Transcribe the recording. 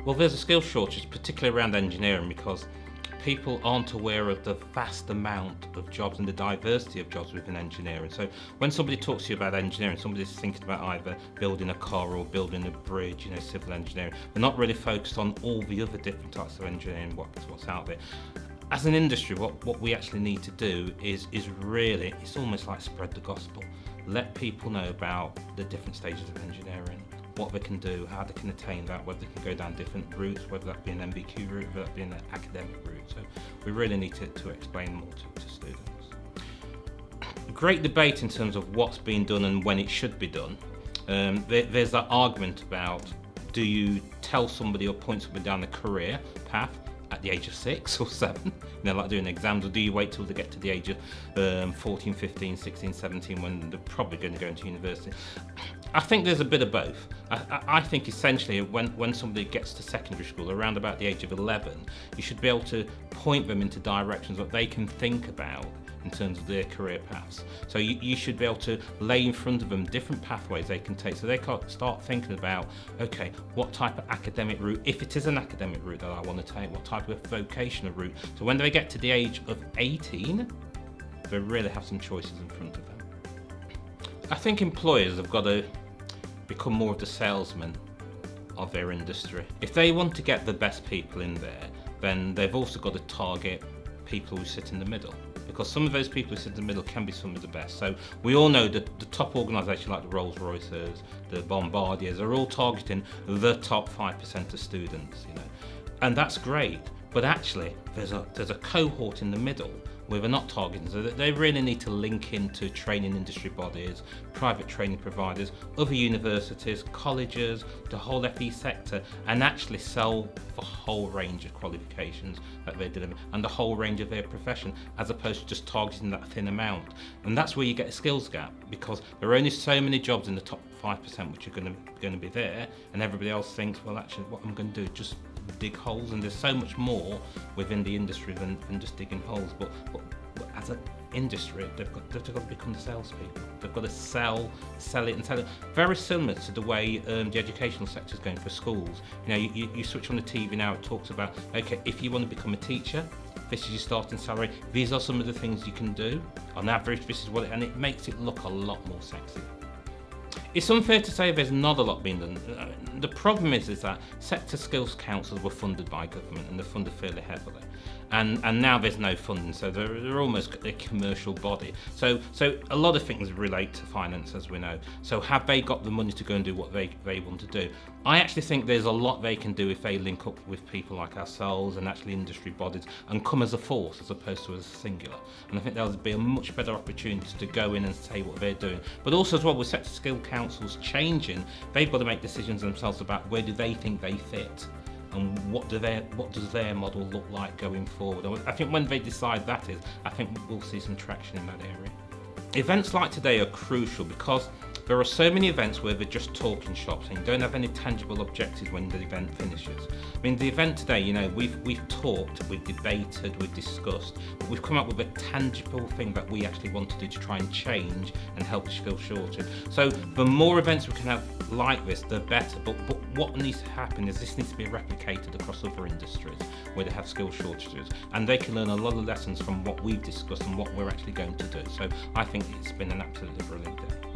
Well, there's a skill shortage, particularly around engineering, because people aren't aware of the vast amount of jobs and the diversity of jobs within engineering. So when somebody talks to you about engineering, somebody's thinking about either building a car or building a bridge, civil engineering. They're not really focused on all the other different types of engineering, what's out there. As an industry, what we actually need to do is really, it's almost like spread the gospel. Let people know about the different stages of engineering, what they can do, how they can attain that, whether they can go down different routes, whether that be an MBQ route, whether that be an academic route. So we really need to explain more to students. Great debate in terms of what's being done and when it should be done. There's that argument about, do you tell somebody or point somebody down a career path at the age of 6 or 7, like doing exams, or do you wait till they get to the age of 14, 15, 16, 17 when they're probably going to go into university? I think there's a bit of both. I think essentially when somebody gets to secondary school around about the age of 11, you should be able to point them into directions that they can think about in terms of their career paths. So you should be able to lay in front of them different pathways they can take, so they can start thinking about, okay, what type of academic route, if it is an academic route that I want to take, what type of vocational route. So when they get to the age of 18, they really have some choices in front of them. I think employers have got to become more of the salesman of their industry. If they want to get the best people in there, then they've also got to target people who sit in the middle, because some of those people who sit in the middle can be some of the best. So we all know that the top organisations like the Rolls-Royces, the Bombardiers are all targeting the top 5% of students, and that's great. But actually, there's a cohort in the middle where they're not targeting, so that they really need to link into training industry bodies, private training providers, other universities, colleges, the whole FE sector, and actually sell the whole range of qualifications that they deliver and the whole range of their profession, as opposed to just targeting that thin amount. And that's where you get a skills gap, because there are only so many jobs in the top 5% which are going to be there, and everybody else thinks, well, actually, what I'm going to do is just dig holes, and there's so much more within the industry than just digging holes. But as an industry, they've got to become the salespeople. They've got to sell it and sell it. Very similar to the way the educational sector is going for schools. You switch on the TV now, it talks about, okay, if you want to become a teacher, this is your starting salary, these are some of the things you can do. On average, this is and it makes it look a lot more sexy. It's unfair to say there's not a lot being done. The problem is that sector skills councils were funded by government, and they're funded fairly heavily. And now there's no funding, so they're almost a commercial body. So a lot of things relate to finance, as we know. So have they got the money to go and do what they want to do? I actually think there's a lot they can do if they link up with people like ourselves and actually industry bodies and come as a force as opposed to as a singular. And I think there'll be a much better opportunity to go in and say what they're doing. But also as well, with sector skill councils changing, they've got to make decisions themselves about where do they think they fit, and what does their model look like going forward. I think when they decide that is, I think we'll see some traction in that area. Events like today are crucial because there are so many events where they're just talking shops and you don't have any tangible objectives when the event finishes. I mean, the event today, we've talked, we've debated, we've discussed, but we've come up with a tangible thing that we actually want to do to try and change and help the skill shortage. So the more events we can have like this, the better. But what needs to happen is this needs to be replicated across other industries where they have skill shortages, and they can learn a lot of lessons from what we've discussed and what we're actually going to do. So I think it's been an absolutely brilliant day.